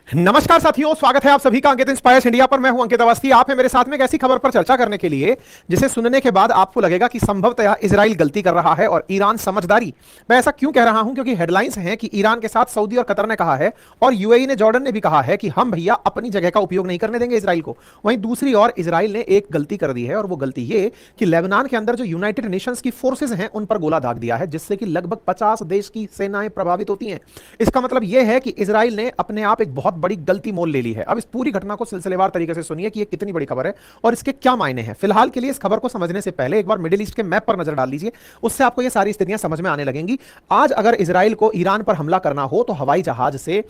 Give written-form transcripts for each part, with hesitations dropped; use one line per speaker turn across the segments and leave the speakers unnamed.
नमस्कार साथियों, स्वागत है आप सभी का अंकित इंस्पायर्स इंडिया पर। मैं हूं अंकित अवस्थी। आप है मेरे साथ में एक ऐसी खबर पर चर्चा करने के लिए जिसे सुनने के बाद आपको लगेगा कि संभवतः इजराइल गलती कर रहा है और ईरान समझदारी। मैं ऐसा क्यों कह रहा हूं? क्योंकि हेडलाइंस हैं कि ईरान के साथ सऊदी और कतर ने कहा है और यूएई ने, जॉर्डन ने भी कहा है कि हम भैया अपनी जगह का उपयोग नहीं करने देंगे इजराइल को। वहीं दूसरी ओर इजराइल ने एक गलती कर दी है और वो गलती ये कि लेबनान के अंदर जो यूनाइटेड नेशंस की फोर्सेज हैं उन पर गोला दाग दिया है, जिससे कि लगभग 50 देश की सेनाएं प्रभावित होती हैं। इसका मतलब यह है कि इजराइल ने अपने आप एक बहुत बड़ी गलती मोल ले ली है। अब इस पूरी घटना को सिलसिलेवार तरीके से सुनिए कि ये कितनी बड़ी खबर है और इसके क्या मायने हैं। फिलहाल के लिए इस खबर को समझने से पहले एक बार मिडिल ईस्ट के मैप पर नजर डाल लीजिए, उससे आपको ये सारी स्थितियां समझ में आने लगेंगी। आज अगर इजराइल को ईरान पर हमला करना हो तो हवाई जहाज से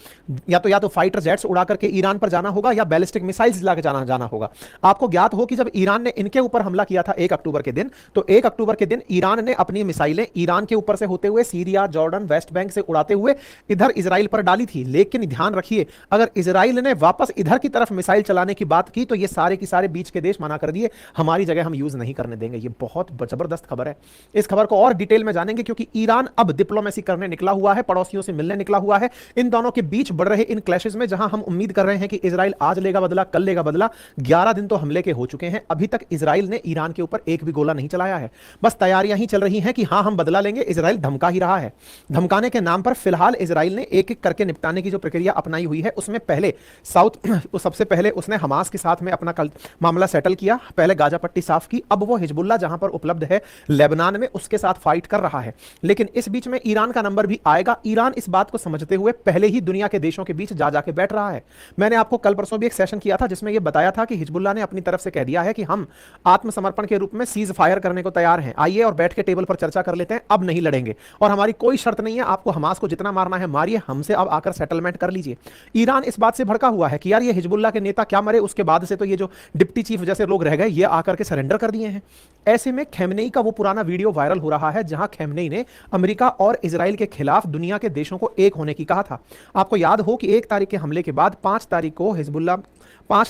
या तो फाइटर जेट्स उड़ा करके ईरान पर जाना होगा या बैलिस्टिक मिसाइल्स लाकर जाना होगा। आपको ज्ञात हो कि जब ईरान ने इनके ऊपर हमला किया था 1 अक्टूबर के दिन, तो 1 अक्टूबर के दिन ईरान ने अपनी मिसाइलें ईरान के ऊपर से होते हुए सीरिया, जॉर्डन, वेस्ट बैंक से उड़ाते हुए इधर इजराइल पर डाली थी। लेकिन ध्यान रखिए, अगर इजराइल ने वापस इधर की तरफ मिसाइल चलाने की बात की तो ये सारे की सारे बीच के देश मना कर दिए, हमारी जगह हम यूज नहीं करने देंगे। ये बहुत जबरदस्त खबर है। इस खबर को और डिटेल में जानेंगे क्योंकि ईरान अब डिप्लोमेसी करने निकला हुआ है, पड़ोसियों से मिलने निकला हुआ है। इन दोनों के बीच बढ़ रहे इन क्लैशेस में जहां हम उम्मीद कर रहे हैं कि इजराइल आज लेगा बदला, कल लेगा बदला, 11 दिन तो हमले के हो चुके हैं। अभी तक इजराइल ने ईरान के ऊपर एक भी गोला नहीं चलाया है। बस तैयारियां ही चल रही हैं कि हां हम बदला लेंगे। इजराइल धमका ही रहा है। धमकाने के नाम पर फिलहाल इजराइल ने एक एक करके निपटाने की जो प्रक्रिया अपनाई हुई है उसमें पहले सबसे पहले उसने हमास के साथ में अपना मामला सेटल किया। पहले गाजा पट्टी साफ की, अब वो हिजबुल्लाह जहां पर उपलब्ध है लेबनान में, उसके साथ फाइट कर रहा है। लेकिन इस बीच में ईरान का नंबर भी आएगा। ईरान इस बात को समझते हुए पहले ही दुनिया के देशों के बीच जा जाके बैठ रहा है। मैंने आपको कल परसों भी एक सेशन किया था जिसमें यह बताया था कि हिजबुल्लाह ने अपनी तरफ से कह दिया है कि हम आत्मसमर्पण के रूप में सीज फायर करने को तैयार हैं, आइए और बैठ के टेबल पर चर्चा कर लेते हैं, अब नहीं लड़ेंगे और हमारी कोई शर्त नहीं है, आपको हमास को जितना मारना है मारिए, हमसे अब आकर सेटलमेंट कर लीजिए। ईरान इस बात से भड़का हुआ है कि यार ये हिजबुल्लाह के नेता क्या मरे, उसके बाद से तो ये जो डिप्टी चीफ जैसे लोग रह गए ये आकर के सरेंडर कर दिए हैं। ऐसे में खेमनेई का वो पुराना वीडियो वायरल हो रहा है जहां खेमनेई ने अमेरिका और इजराइल के खिलाफ दुनिया के देशों को एक होने की कहा था। आपको याद हो कि 1 तारीख के हमले के बाद 5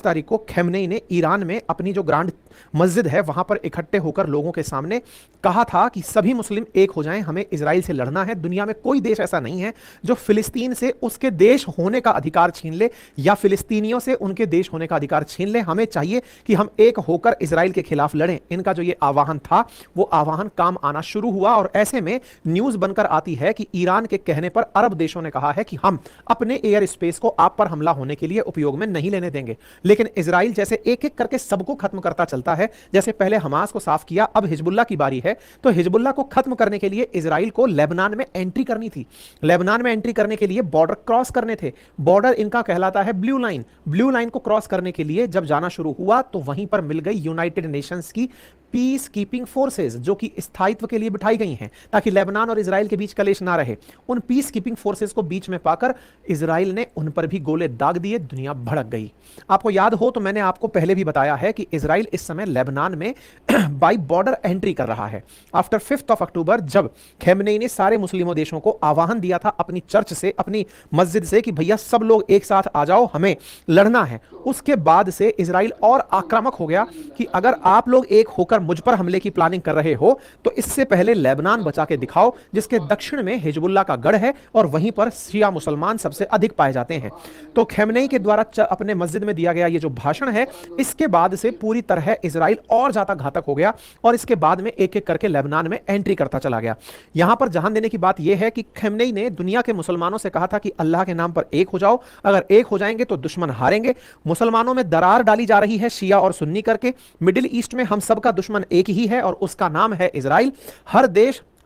तारीख को खेमनेई ने ईरान में अपनी जो ग्रांड मस्जिद है वहां पर इकट्ठे होकर लोगों के सामने कहा था कि सभी मुस्लिम एक हो जाएं, हमें इजराइल से लड़ना है। दुनिया में कोई देश ऐसा नहीं है जो फिलिस्तीन से उसके देश होने का अधिकार छीन ले या फिलिस्तीनियों से उनके देश होने का अधिकार छीन ले। हमें चाहिए कि हम एक होकर इजराइल के खिलाफ लड़ें। इनका जो ये आह्वान था वो आह्वान काम आना शुरू हुआ और ऐसे में न्यूज बनकर आती है कि ईरान के कहने पर अरब देशों ने कहा है कि हम अपने एयर स्पेस को आप पर हमला होने के लिए उपयोग में नहीं लेने देंगे। लेकिन इजराइल जैसे एक एक करके सबको खत्म करता चलता है, जैसे पहले हमास को साफ किया, अब हिजबुल्लाह की बारी है। तो हिजबुल्लाह को खत्म करने के लिए इजराइल को लेबनान में एंट्री करनी थी। लेबनान में एंट्री करने के लिए बॉर्डर क्रॉस करने थे। बॉर्डर इनका कहलाता है ब्लू लाइन। ब्लू लाइन को क्रॉस करने के लिए जब जाना शुरू हुआ तो वहीं पर मिल गई यूनाइटेड नेशंस की पीस कीपिंग फोर्सेज जो कि स्थायित्व के लिए बिठाई गई हैं ताकि लेबनान और इजराइल के बीच कलेश ना रहे। उन पीस कीपिंग फोर्सेज को बीच में पाकर इजराइल ने उन पर भी गोले दाग दिए। दुनिया भड़क गई। आपको याद हो तो मैंने आपको पहले भी बताया है कि इजराइल इस समय लेबनान में बाई बॉर्डर एंट्री कर रहा है। आफ्टर 5 अक्टूबर जब खेमनेई ने सारे मुस्लिमों देशों को आह्वान दिया था अपनी चर्च से, अपनी मस्जिद से कि भैया सब लोग एक साथ आ जाओ, हमें लड़ना है, उसके बाद से इजराइल और आक्रामक हो गया कि अगर आप लोग एक होकर मुझ पर हमले की प्लानिंग कर रहे हो तो इससे पहले लेबनान बचा के दिखाओ जिसके दक्षिण में हिजबुल्लाह का गढ़ है और वहीं पर शिया मुसलमान सबसे अधिक पाए जाते हैं। तो खेमनेई के द्वारा अपने मस्जिद में दिया गया ये जो भाषण है, इसके बाद से पूरी तरह इजराइल और ज्यादा घातक हो गया और इसके बाद में एक एक करके लेबनान में एंट्री करता चला गया। यहां पर ध्यान देने की बात यह है कि खेमनेई ने दुनिया के मुसलमानों से कहा था कि अल्लाह के नाम पर एक हो जाओ, अगर एक हो जाएंगे तो दुश्मन हारेंगे। मुसलमानों में दरार डाली जा रही है शिया और सुन्नी करके। मिडिल ईस्ट में हम सबका दुश्मन एक ही है और उसका नाम है इजराइल।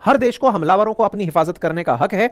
हर देश को हमलावरों को अपनी हिफाजत करने का हक है।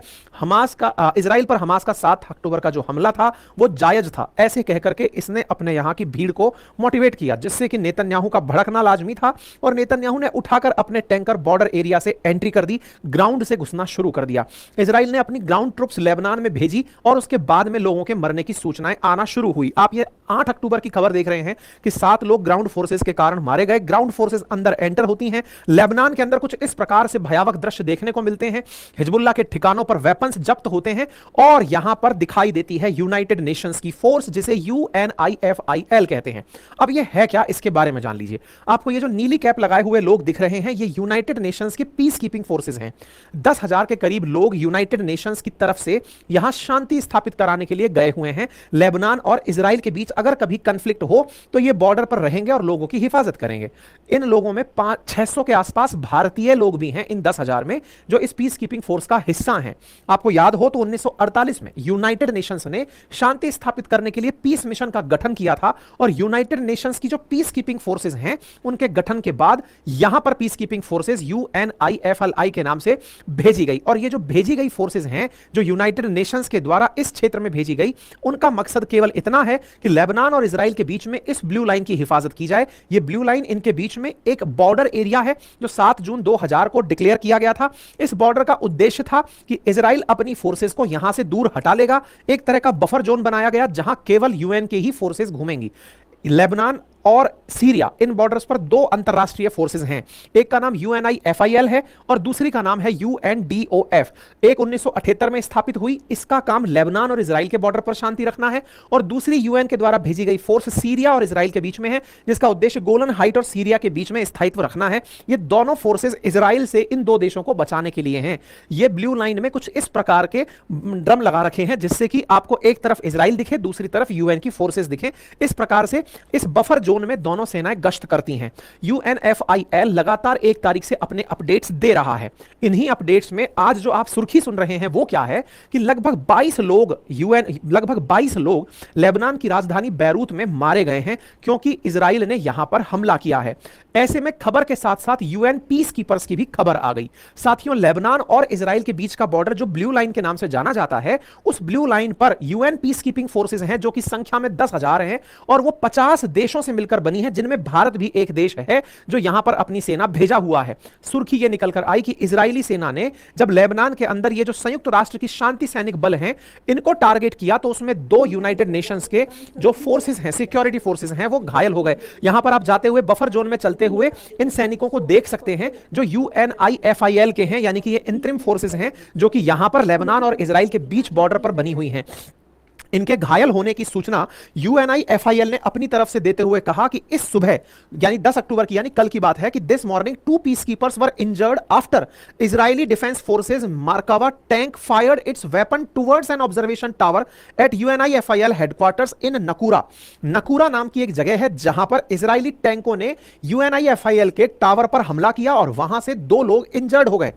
इजराइल पर हमास का 7 अक्टूबर का जो हमला था वो जायज था, ऐसे कह करके इसने अपने यहां की भीड़ को मोटिवेट किया जिससे कि नेतन्याहू का भड़कना लाजमी था और नेतन्याहू ने उठाकर अपने टैंकर बॉर्डर एरिया से एंट्री कर दी, ग्राउंड से घुसना शुरू कर दिया। इजराइल ने अपनी ग्राउंड ट्रुप्स लेबनान में भेजी और उसके बाद में लोगों के मरने की सूचनाएं आना शुरू हुई। आप ये 8 अक्टूबर की खबर देख रहे हैं कि 7 लोग ग्राउंड फोर्सेस के कारण मारे गए। ग्राउंड फोर्सेस अंदर एंटर होती हैं। लेबनान के अंदर कुछ इस प्रकार से भयावह दृश्य देखने को मिलते हैं। हिजबुल्लाह के ठिकानों पर वेपन्स जब्त होते हैं और यहां पर दिखाई देती है यूनाइटेड नेशंस की फोर्स, जिसे UNIFIL कहते हैं। अब यह है क्या, इसके बारे में जान लीजिए। आपको ये जो नीली कैप लगाए हुए लोग दिख रहे हैं, ये यूनाइटेड नेशंस के पीस कीपिंग फोर्सेज हैं। 10,000 के करीब लोग यूनाइटेड नेशंस की तरफ से यहां शांति स्थापित कराने के लिए गए हुए हैं। लेबनान और इजराइल के बीच अगर कभी कंफ्लिक्ट हो तो ये बॉर्डर पर रहेंगे और लोगों की हिफाजत करेंगे। इन लोगों में 600 के आसपास भारतीय लोग भी हैं इन 10,000 में, जो इस पीस कीपिंग फोर्स का हिस्सा हैं। आपको याद हो तो 1948 में यूनाइटेड नेशंस ने शांति स्थापित करने के लिए पीस मिशन का गठन किया था और यूनाइटेड नेशंस की जो पीस कीपिंग फोर्सेज हैं उनके गठन के बाद यहां पर पीस कीपिंग फोर्सेज UNIFIL के नाम से भेजी गई। और ये जो भेजी गई फोर्सेज हैं, जो यूनाइटेड नेशंस के द्वारा इस क्षेत्र में भेजी गई, उनका मकसद केवल इतना है कि लेबनान और इजराइल के बीच में इस ब्लू लाइन की हिफाजत की जाए। ये ब्लू लाइन इनके बीच में एक बॉर्डर एरिया है जो 7 जून 2000 को डिक्लेयर किया गया था। इस बॉर्डर का उद्देश्य था कि इजराइल अपनी फोर्सेज को यहां से दूर हटा लेगा। एक तरह का बफर जोन बनाया गया जहां केवल यूएन के ही फोर्सेज घूमेंगी। लेबनान और सीरिया, इन बॉर्डर्स पर 2 अंतरराष्ट्रीय फोर्सेज हैं। एक का नाम UNIFIL है और दूसरी का नाम है UNDOF। एक 1978 में स्थापित हुई, इसका काम लेबनान और इजराइल के बॉर्डर पर शांति रखना है। और दूसरी यूएन के द्वारा भेजी गई फोर्स सीरिया और इजराइल के बीच में है, जिसका उद्देश्य गोलन हाइट और सीरिया के बीच में स्थायित्व रखना है। ये दोनों फोर्सेज इजराइल से इन 2 देशों को बचाने के लिए हैं। ये ब्लू लाइन में कुछ इस प्रकार के ड्रम लगा रखे हैं जिससे कि आपको एक तरफ इजराइल दिखे, दूसरी तरफ यूएन की फोर्सेज दिखे। इस प्रकार से इस बफर जोन में दोनों सेनाएं गश्त करती हैं। UNFIL लगातार 1 तारीख से अपने अपडेट्स दे रहा है। इन्हीं अपडेट्स में आज जो आप सुर्खी सुन रहे हैं वो क्या है कि लगभग 22 लोग लेबनान की राजधानी बैरूत में मारे गए हैं क्योंकि इजराइल ने यहां पर हमला किया है। ऐसे में खबर के साथ साथ यूएन पीस कीपर्स की भी खबर आ गई। साथियों, लेबनान और इजराइल के बीच का बॉर्डर जो ब्लू लाइन के नाम से जाना जाता है, उस ब्लू लाइन पर यूएन पीस कीपिंग फोर्सेज हैं जो कि संख्या में 10,000 हैं और वो 50 देशों से मिलकर बनी है, जिनमें भारत भी एक देश है जो यहां पर अपनी सेना भेजा हुआ है। सुर्खी ये निकलकर आई कि इजरायली सेना ने जब लेबनान के अंदर ये जो संयुक्त राष्ट्र की शांति सैनिक बल हैं इनको टारगेट किया तो उसमें 2 यूनाइटेड नेशंस के जो फोर्सेज हैं, सिक्योरिटी फोर्सेज हैं, वो घायल हो गए। यहां पर आप जाते हुए बफर जोन में चलते हुए इन सैनिकों को देख सकते हैं जो UNIFIL के हैं, यानी कि ये इंटरिम फोर्सेज हैं जो कि यहां पर लेबनान और इजराइल के बीच बॉर्डर पर बनी हुई हैं। इनके घायल होने की सूचना UNIFIL ने अपनी तरफ से देते हुए कहा कि इस सुबह यानी 10 अक्टूबर की, यानी कल की बात है, कि this morning 2 peacekeepers were injured after Israeli defense forces Merkava tank fired its weapon towards an observation tower at UNIFIL headquarters in Naqoura. Naqoura नाम की एक जगह है जहां पर इजरायली टैंकों ने UNIFIL के टावर पर हमला किया और वहां से 2 लोग इंजर्ड हो गए।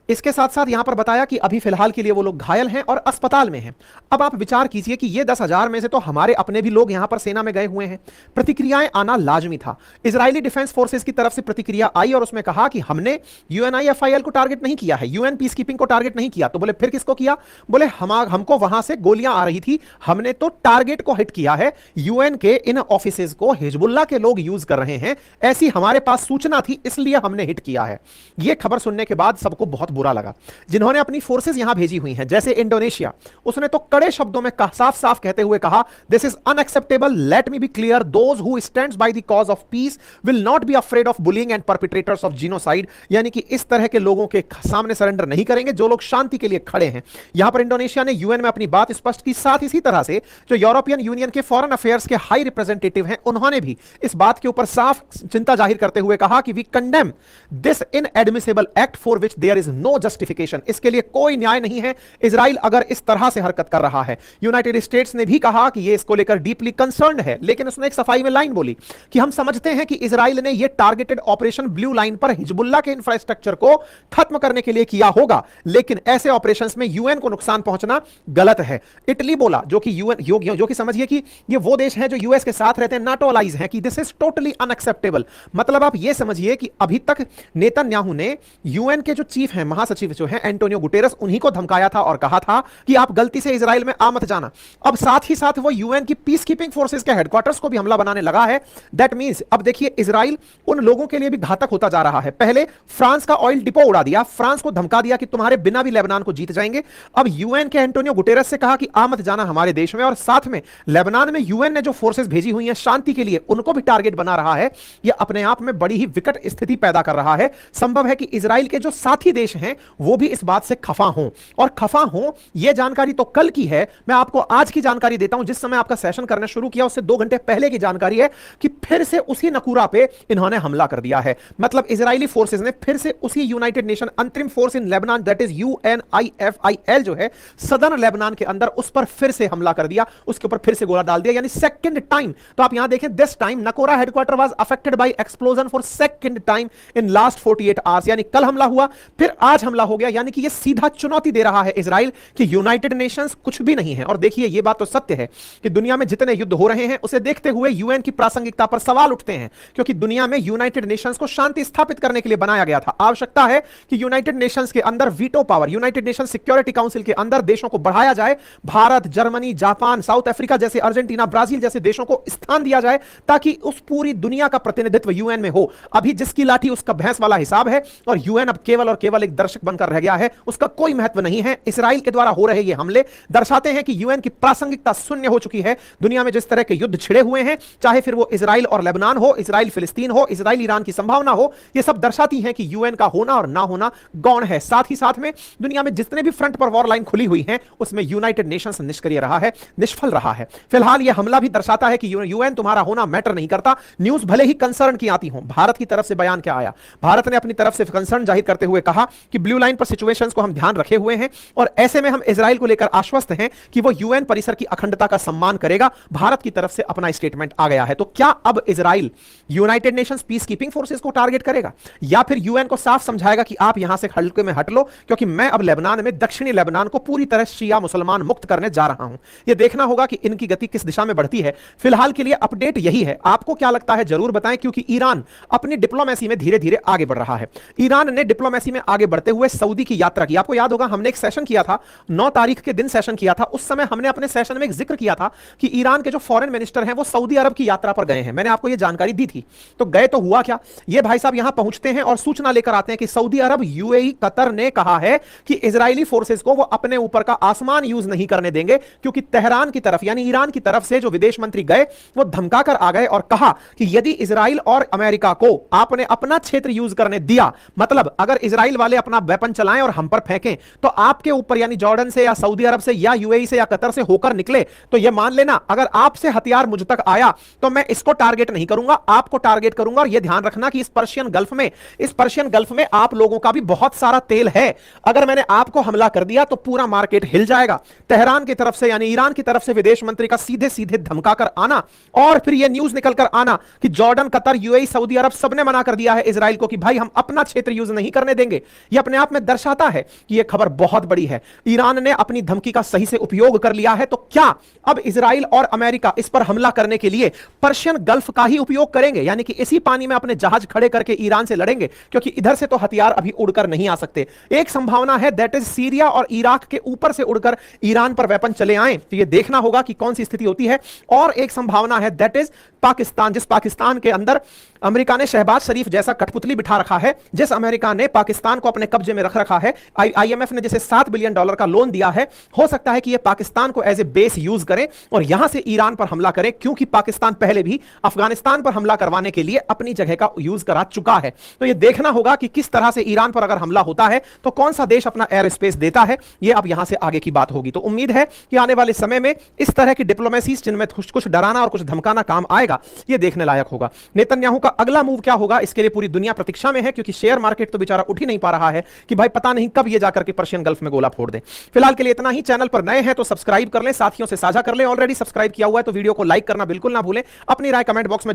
इसके साथ साथ यहां पर बताया कि अभी फिलहाल के लिए वो लोग घायल हैं और अस्पताल में हैं। अब आप विचार कीजिए कि ये 10,000 में से तो हमारे अपने भी लोग यहां पर सेना में गए हुए हैं। प्रतिक्रियाएं आना लाजमी था। इजरायली डिफेंस फोर्सेस की तरफ से प्रतिक्रिया आई और उसमें कहा कि हमने UNIFIL को टारगेट नहीं किया है, यूएन पीस कीपिंग को टारगेट नहीं किया। तो बोले फिर किसको किया? बोले हमको वहां से गोलियां आ रही थी, हमने तो टारगेट को हिट किया है। यूएन के इन ऑफिसेज को हिजबुल्लाह के लोग यूज कर रहे हैं, ऐसी हमारे पास सूचना थी, इसलिए हमने हिट किया है। यह खबर सुनने के बाद सबको बहुत बुरा लगा। जिन्होंने अपनी फोर्सेस यहां भेजी हुई हैं, जैसे इंडोनेशिया, उसने तो कड़े शब्दों में साफ साफ कहते हुए कहा, this is unacceptable, let me be clear, those who stands by the cause of peace will not be afraid of bullying and perpetrators of genocide. यानी कि इस तरह के लोगों के सामने सरेंडर नहीं करेंगे जो लोग शांति के लिए खड़े हैं। यहां पर इंडोनेशिया ने यूएन में अपनी बात स्पष्ट की। साथ इसी तरह से जो यूरोपियन यूनियन के फॉरेन अफेयर्स के हाई रिप्रेजेंटेटिव हैं, उन्होंने भी इस बात के ऊपर साफ चिंता जाहिर करते हुए कहा कि we condemn this inadmissible act for which there is no justification. इसके लिए कोई न्याय नहीं है इजराइल अगर इस तरह से हरकत कर रहा है। यूनाइटेड स्टेट्स ने भी कहा कि यह इसको लेकर डीपली कंसर्न्ड है, लेकिन उसने एक सफाई में लाइन बोली कि हम समझते हैं कि इजराइल ने यह टारगेटेड ऑपरेशन ब्लू लाइन पर हिजबुल्लाह के इंफ्रास्ट्रक्चर को खत्म करने के लिए किया होगा, लेकिन ऐसे ऑपरेशंस में यूएन को नुकसान पहुंचना गलत है। इटली बोला, जो कि यूएन जो कि समझिए कि ये वो देश हैं जो यूएस के साथ रहते हैं, नाटो अलाइज हैं, कि दिस इज टोटली अनएक्सेप्टेबल। मतलब आप ये समझिए कि अभी तक नेतन्याहू ने यूएन के जो चीफ हैं, महासचिव जो हैं एंटोनियो गुटेरस, उन्हीं को धमकाया था और कहा था कि आप गलती से इजराइल में आ मत जाना। अब साथ ही साथ वो यूएन की पीस कीपिंग फोर्सेस के हेडक्वार्टर्स को भी हमला बनाने लगा है। दैट मींस अब देखिए इजराइल उन लोगों के लिए भी घातक होता जा रहा है। पहले फ्रांस का ऑयल डिपो उड़ा दिया, फ्रांस को धमका दिया कि तुम्हारे बिना भी लेबनान को जीत जाएंगे। अब यूएन के एंटोनियो गुटेरस से कहा कि आ मत जाना हमारे देश में, और साथ में लेबनान में यूएन ने जो फोर्सेस भेजी हुई हैं शांति के लिए, उनको भी टारगेट बना रहा है। यह अपने आप में बड़ी ही विकट स्थिति पैदा कर रहा है। संभव है कि इजराइल के जो साथी देश हैं वो भी इस बात से खफा हों, और खफा हों यह जानकारी तो कल की है, मैं आपको आज की जानकारी देता हूं। जिस समय आपका सेशन करना शुरू किया उससे 2 घंटे पहले की जानकारी है कि फिर से उसी नकूरा पे इन्होंने हमला कर दिया है। मतलब इजरायली फोर्सेस ने फिर से उसी यूनाइटेड नेशन अंतरिम force in Lebanon that is UNIFIL जो है सदर्न लेबनान के अंदर, उस पर फिर से हमला कर दिया, उसके ऊपर फिर से गोला डाल दिया, यानी सेकंड टाइम। तो आप यहां देखें, this time Naqoura headquarter was affected by explosion for second time in last 48 hours, यानी कल हमला हुआ फिर आज हमला हो गया। यानी कि यह सीधा चुनौती दे रहा है इजराइल कि यूनाइटेड नेशंस कुछ भी नहीं है। और देखिए यह बात तो सत्य है कि दुनिया में जितने युद्ध हो रहे हैं उसे देखते हुए यूएन की प्रासंगिकता पर सवाल उठते हैं, क्योंकि दुनिया में यूनाइटेड नेशंस को शांति स्थापित करने के लिए बनाया गया था। आवश्यकता है कि यूनाइटेड नेशंस के अंदर veto power, United nation security council के अंदर देशों को बढ़ाया जाए, Bharat, Germany, Japan, south Africa जैसे, अर्जेंटीना, ब्राजील जैसे देशों को स्थान दिया जाए ताकि उस पूरी दुनिया का प्रतिनिधित्व यूएन में हो। अभी जिसकी लाठी उसका भैंस वाला हिसाब है और यूएन अब केवल और केवल एक दर्शक बनकर रह गया है, उसका कोई महत्व नहीं है। इजराइल के द्वारा हो रहे ये हमले दर्शाते हैं कि यूएन की प्रासंगिकता शून्य हो चुकी है। दुनिया में जिस तरह के युद्ध छिड़े हुए हैं, चाहे फिर वो इजराइल और लेबनान हो, इजराइल फिलिस्तीन हो, इजराइल ईरान की संभावना हो, ये सब दर्शाती हैं कि यूएन का होना और ना होना गौण है। साथ ही साथ में दुनिया में जितने भी फ्रंट पर वॉर लाइन खुली हुई है उसमें यूनाइटेड नेशंस निष्क्रिय रहा है, निष्फल रहा है। फिलहाल यह हमला भी दर्शाता है कि यूएन तुम्हारा होना मैटर नहीं करता। न्यूज भले ही कंसर्न की आती हो, भारत की तरफ से बयान क्या आया, भारत ने अपनी तरफ से कंसर्न जाहिर करते हुए कहा कि ब्लू लाइन पर सिचुएशंस को हम ध्यान रखे हुए हैं और ऐसे में हम इजराइल को लेकर आश्वस्त हैं कि वो यूएन परिसर की अखंडता का सम्मान करेगा। भारत की तरफ से अपना स्टेटमेंट आ गया है। तो क्या अब Israel United Nations peace keeping forces को टारगेट करेगा या फिर यूएन को साफ समझाएगा कि आप यहां से हल्के में हट लो, क्योंकि मैं अब लेबनान में, दक्षिणी लेबनान को पूरी तरह शिया मुसलमान मुक्त करने जा रहा हूं। यह देखना होगा कि इनकी गति किस दिशा में बढ़ती है। फिलहाल के लिए अपडेट यही है। आपको क्या लगता है जरूर बताएं, क्योंकि ईरान अपनी डिप्लोमेसी में धीरे धीरे आगे बढ़ रहा है। ईरान ने डिप्लोमेसी में आगे बढ़ते हुए सऊदी की यात्रा की। आपको याद होगा हमने एक सेशन किया था, 9 तारीख के दिन सेशन किया था। उस समय हमने अपने सेशन में एक जिक्र किया था कि ईरान के जो फॉरेन मिनिस्टर हैं वो सऊदी अरब की यात्रा पर गए हैं। मैंने आपको यह जानकारी दी थी। तो गए तो हुआ क्या, ये भाई साहब यहां पहुंचते हैं और सूचना लेकर आते हैं कि सऊदी अरब, यूएई, कतर ने कहा है कि इजरायली फोर्सेस को वो अपने ऊपर का आसमान यूज नहीं करने देंगे, क्योंकि तेहरान की तरफ यानी ईरान की तरफ से जो विदेश मंत्री गए वो धमकाकर आ गए और कहा कि यदि इजराइल और अमेरिका को आपने अपना क्षेत्र यूज करने दिया, मतलब अगर इजराइल वाले अपना वेपन चलाएं और हम पर फेंकें, तो आपके ऊपर यानी जॉर्डन से या सऊदी अरब से या यूएई से या कतर से होकर निकले, तो यह मान लेना अगर आपसे हथियार मुझ तक आया तो मैं इसको टारगेट नहीं करूंगा, आपको टारगेट करूंगा। और यह ध्यान रखना कि इस पर्शियन गल्फ में आप लोगों का भी बहुत सारा तेल है। अगर मैंने आपको हमला कर दिया तो पूरा मार्केट हिल जाएगा। तेहरान की तरफ से यानी ईरान की तरफ से विदेश मंत्री का सीधे सीधे धमकाकर आना और फिर यह न्यूज निकलकर आना कि जॉर्डन, कतर, यूएई, सऊदी अरब सबने मना कर दिया है इजराइल को कि भाई हम अपना क्षेत्र यूज नहीं करने देंगे। यह अपने आप में दर्शाता है कि यह खबर बहुत बड़ी है। ईरान ने अपनी धमकी का सही से उपयोग कर लिया है। तो क्या अब इजराइल और अमेरिका इस पर हमला करने के लिए पर्शियन गल्फ का ही उपयोग करेंगे, यानी कि इसी पानी में अपने जहाज खड़े करके ईरान से लड़ेंगे, क्योंकि इधर से तो हथियार अभी उड़कर नहीं आ सकते। एक संभावना है दैट इज सीरिया और इराक के ऊपर से उड़कर ईरान पर वेपन चले आए, तो यह देखना होगा कि कौन सी स्थिति होती है। और एक संभावना है दैट इज पाकिस्तान, जिस पाकिस्तान के अंदर अमेरिका ने शहबाज शरीफ जैसा कठपुतली बिठा रखा है, जिस अमेरिका ने पाकिस्तान को अपने कब्जे में रख रखा है, आईएमएफ ने जिसे $7 बिलियन का लोन दिया है, हो सकता है कि यह पाकिस्तान को एज ए बेस यूज करें और यहां से ईरान पर हमला करें, क्योंकि पाकिस्तान पहले भी अफगानिस्तान पर हमला करवाने के लिए अपनी जगह का यूज करा चुका है। तो यह देखना होगा कि किस तरह से ईरान पर अगर हमला होता है तो कौन सा देश अपना एयर स्पेस देता है। यह अब यहां से आगे की बात होगी। तो उम्मीद है कि आने वाले समय में इस तरह की डिप्लोमेसी जिनमें कुछ डराना और कुछ धमकाना काम आएगा, यह देखने लायक होगा। नेतन्याहू का अगला मूव क्या होगा, इसके लिए पूरी दुनिया प्रतीक्षा में है, क्योंकि शेयर मार्केट तो बेचारा उठ ही नहीं पा रहा है कि भाई पता नहीं कब ये जाकर के पर्शियन गल्फ में गोला फोड़ दे। फिलहाल के लिए इतना ही। चैनल पर नए हैं तो सब्सक्राइब कर लें, साथियों से साझा कर लें। ऑलरेडी सब्सक्राइब किया हुआ है तो वीडियो को लाइक करना बिल्कुल ना भूलें। अपनी राय कमेंट बॉक्स में